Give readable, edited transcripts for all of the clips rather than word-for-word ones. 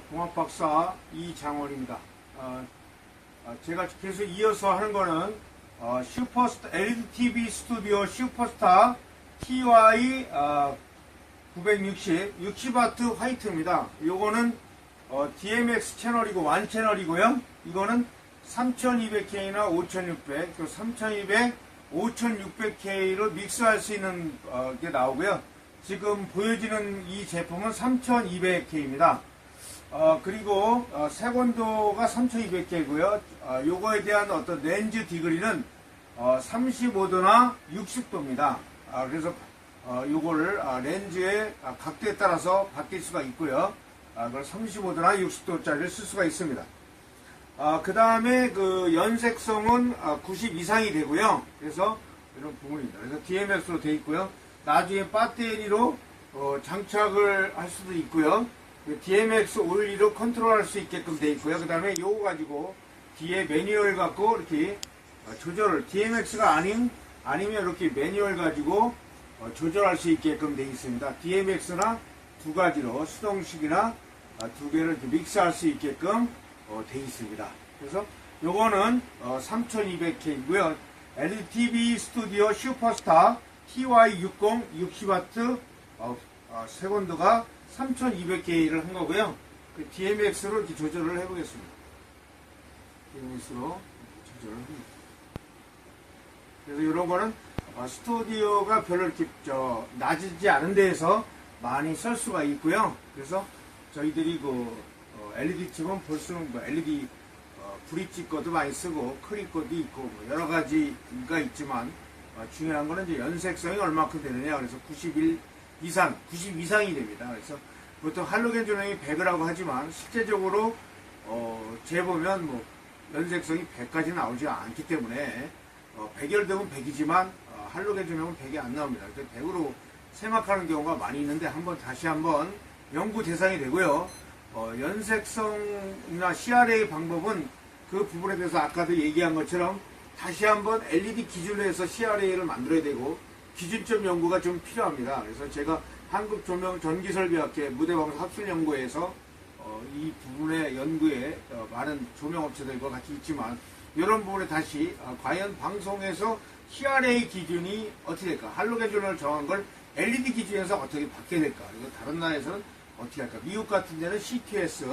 공학박사 이장원입니다. 제가 계속 이어서 하는 거는 슈퍼스타 LED TV 스튜디오 슈퍼스타 TY 960 60W 화이트입니다. 요거는 DMX 채널이고 완 채널이고요. 이거는 3200K나 5600, 3200, 5600K로 믹스할 수 있는 게 나오고요. 지금 보여지는 이 제품은 3200K입니다. 그리고 색온도가 3200K고요. 요거에 대한 어떤 렌즈 디그리는 35도나 60도입니다. 그래서 요거를 렌즈의 각도에 따라서 바뀔 수가 있고요. 그걸 35도나 60도짜리를 쓸 수가 있습니다. 그 다음에 그 연색성은 90 이상이 되고요. 그래서 이런 부분입니다. 그래서 DMX로 되어 있고요. 나중에 배터리로 장착을 할 수도 있고요. DMX 올리로 컨트롤할 수 있게끔 되어 있고요. 그 다음에 요거 가지고 뒤에 매뉴얼 갖고 이렇게 조절을, DMX가 아니면 이렇게 매뉴얼 가지고 조절할 수 있게끔 되어 있습니다. DMX나 두 가지로 수동식이나 두 개를 이렇게 믹스할 수 있게끔 되어 있습니다. 그래서 요거는 3200K이고요. LED TV 스튜디오 슈퍼스타 TY60 60W 색온도가 3200K를 한 거고요. 그 DMX로 이렇게 조절을 해보겠습니다. DMX로 조절을 합니다. 그래서 이런 거는 스튜디오가 별로 이렇게 낮지 않은 데에서 많이 쓸 수가 있고요. 그래서 저희들이 LED 칩은 볼수록 LED 브릿지 거도 많이 쓰고 크립 거도 있고 여러 가지가 있지만 중요한 거는 이제 연색성이 얼마큼 되느냐. 그래서 90 이상이 됩니다. 그래서 보통 할로겐 조명이 100이라고 하지만 실제적으로 재보면 연색성이 100까지 나오지 않기 때문에 100열 되면 100이지만 할로겐 조명은 100이 안 나옵니다. 그래서 100으로 생각하는 경우가 많이 있는데 다시 한번 연구 대상이 되고요. 연색성이나 CRA 방법은 그 부분에 대해서 아까도 얘기한 것처럼 다시 한번 LED 기준으로 해서 CRA를 만들어야 되고 기준점 연구가 좀 필요합니다. 그래서 제가 한국조명전기설비학회 무대방송 합술연구회에서 이 부분의 연구에 많은 조명업체들과 같이 있지만 이런 부분에 다시 과연 방송에서 CRA 기준이 어떻게 될까? 할로겐 조명을 정한 걸 LED 기준에서 어떻게 바뀌게 될까? 그리고 다른 나라에서는 어떻게 할까? 미국 같은 데는 CQS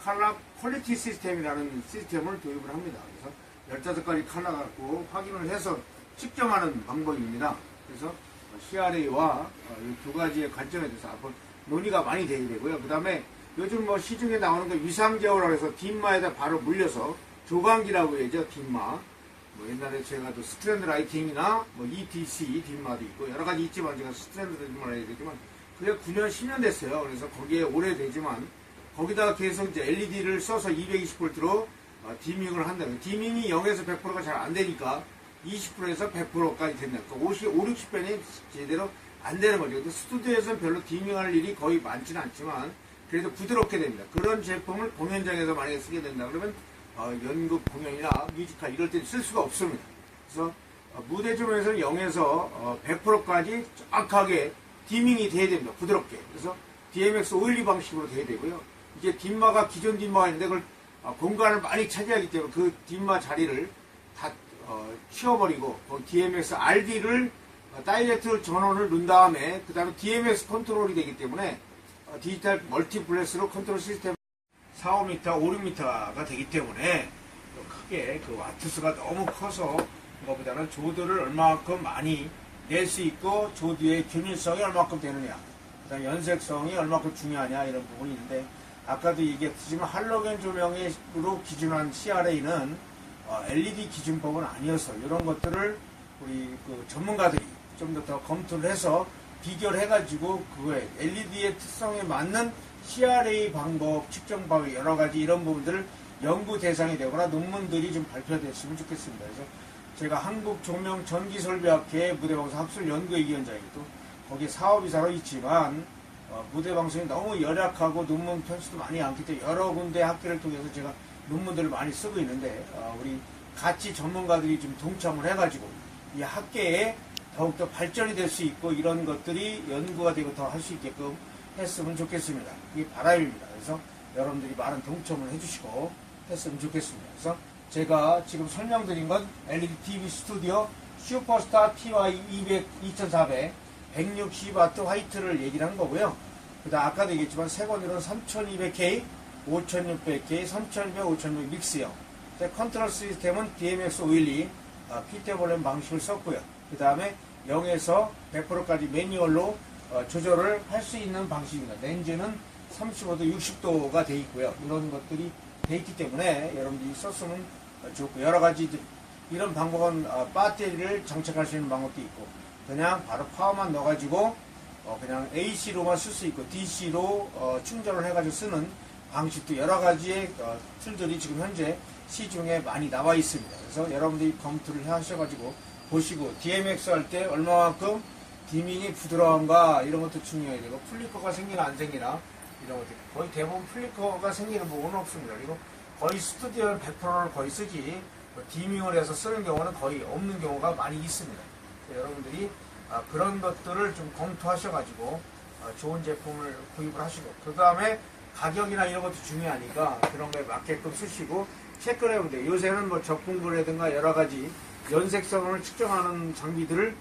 컬러 퀄리티 시스템이라는 시스템을 도입을 합니다. 그래서 15가지 컬러 갖고 확인을 해서 측정하는 방법입니다. 그래서 CRA와 이 두 가지의 관점에 대해서 앞으로 논의가 많이 되게 되고요. 그 다음에 요즘 시중에 나오는 거 위상제어라고 해서 뒷마에다 바로 물려서 조광기라고 해야죠. 뒷마. 옛날에 제가 또 스트랜드 라이팅이나 ETC 뒷마도 있고 여러 가지 있지만 제가 스트랜드 뒷마를 해야 되지만 그게 9년, 10년 됐어요. 그래서 거기에 오래되지만 거기다가 계속 이제 LED를 써서 220V로 디밍을 한다면 디밍이 0에서 100%가 잘 안 되니까 20%에서 100%까지 된다. 그러니까 50, 60배는 제대로 안 되는 거죠. 근데 스튜디오에서는 별로 디밍할 일이 거의 많지는 않지만 그래도 부드럽게 됩니다. 그런 제품을 공연장에서 만약에 쓰게 된다 그러면 연극 공연이나 뮤지컬 이럴 때 쓸 수가 없습니다. 그래서 무대 조명에서는 0에서 100%까지 정확하게 디밍이 돼야 됩니다. 부드럽게. 그래서 DMX 오일리 방식으로 돼야 되고요. 이게 뒷마가 기존 뒷마가 있는데 그걸 공간을 많이 차지하기 때문에 그 뒷마 자리를 다 치워버리고 DMX RD를 다이렉트 전원을 넣은 다음에 그 다음에 DMX 컨트롤이 되기 때문에 디지털 멀티플렉스로 컨트롤 시스템 4, 5m, 5, 6m가 되기 때문에 크게 그 와트수가 너무 커서 그거보다는 조드를 얼마만큼 많이 낼 수 있고 조드의 균일성이 얼마만큼 되느냐, 그 다음에 연색성이 얼마만큼 중요하냐 이런 부분이 있는데 아까도 얘기했지만 할로겐 조명으로 기준한 CRA는 LED 기준법은 아니어서 이런 것들을 우리 그 전문가들이 좀 더 검토를 해서 비교를 해가지고 그거에 LED의 특성에 맞는 CRA 방법, 측정 방법 여러 가지 이런 부분들을 연구 대상이 되거나 논문들이 좀 발표됐으면 좋겠습니다. 그래서 제가 한국조명전기설비학회 무대방송 합술연구위원장이고 거기 사업이사로 있지만 무대방송이 너무 열악하고 논문 편수도 많이 않기 때문에 여러 군데 학회를 통해서 제가 논문들을 많이 쓰고 있는데 우리 같이 전문가들이 좀 동참을 해가지고 이 학계에 더욱더 발전이 될 수 있고 이런 것들이 연구가 되고 더 할 수 있게끔 했으면 좋겠습니다. 그게 바람입니다. 그래서 여러분들이 많은 동참을 해주시고 했으면 좋겠습니다. 그래서 제가 지금 설명드린 건 LED TV 스튜디오 슈퍼스타 TY200 2400 160W 화이트를 얘기를 한 거고요. 그 다음 아까도 얘기했지만 세번으로는 3200K, 5600K, 3200, 5600 믹스형. 컨트롤 시스템은 DMX512 PT볼륨 방식을 썼고요. 그 다음에 0에서 100%까지 매뉴얼로 조절을 할 수 있는 방식입니다. 렌즈는 35도, 60도가 되어 있고요. 이런 것들이 되어 있기 때문에 여러분들이 썼으면 좋고, 여러 가지 이런 방법은 배터리를 장착할 수 있는 방법도 있고, 그냥 바로 파워만 넣어가지고 그냥 AC로만 쓸 수 있고, DC로 충전을 해가지고 쓰는 방식도 여러 가지의 툴들이 지금 현재 시중에 많이 나와 있습니다. 그래서 여러분들이 검토를 하셔가지고 보시고, DMX 할 때 얼마만큼 디밍이 부드러운가 이런 것도 중요해야 되고, 플리커가 생기나 안 생기나 이런 것들, 거의 대부분 플리커가 생기는 부분은 없습니다. 그리고 거의 스튜디오는 100%를 거의 쓰지 디밍을 해서 쓰는 경우는 거의 없는 경우가 많이 있습니다. 여러분들이 그런 것들을 좀 검토하셔가지고 좋은 제품을 구입을 하시고, 그 다음에 가격이나 이런 것도 중요하니까 그런 거에 맞게끔 쓰시고 체크를 해보면 돼요. 요새는 뭐 적분구라든가 여러 가지 연색성을 측정하는 장비들을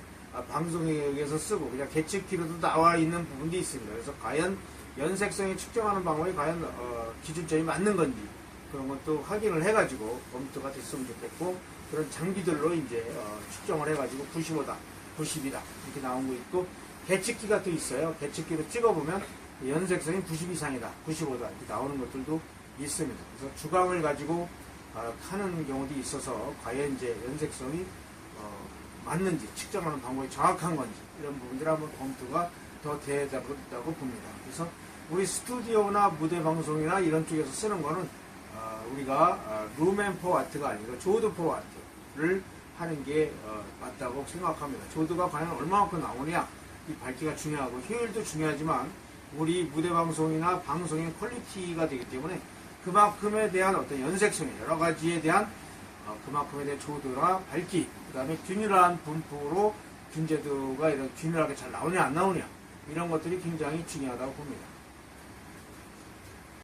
방송에서 쓰고, 그냥 계측기로도 나와 있는 부분도 있습니다. 그래서 과연 연색성이 측정하는 방법이 과연 기준점이 맞는 건지 그런 것도 확인을 해가지고 검토가 됐으면 좋겠고, 그런 장비들로 이제 측정을 해가지고 95다, 90이다 이렇게 나온 거 있고, 계측기가 또 있어요. 계측기로 찍어보면 연색성이 90 이상이다, 95다 이렇게 나오는 것들도 있습니다. 그래서 주광을 가지고 하는 경우도 있어서 과연 이제 연색성이 맞는지, 측정하는 방법이 정확한 건지 이런 부분들 한번 검토가 더 돼야 된다고 봅니다. 그래서 우리 스튜디오나 무대 방송이나 이런 쪽에서 쓰는 거는 우리가 룸앤 포와트가 아니라 조드 포와트를 하는 게 맞다고 생각합니다. 조드가 과연 얼마만큼 나오냐, 이 밝기가 중요하고 효율도 중요하지만 우리 무대 방송이나 방송의 퀄리티가 되기 때문에 그만큼에 대한 어떤 연색성, 여러 가지에 대한 그만큼에 대한 조드나 밝기, 그 다음에 균일한 분포로 균제도가 이런 균일하게 잘 나오냐 안 나오냐 이런 것들이 굉장히 중요하다고 봅니다.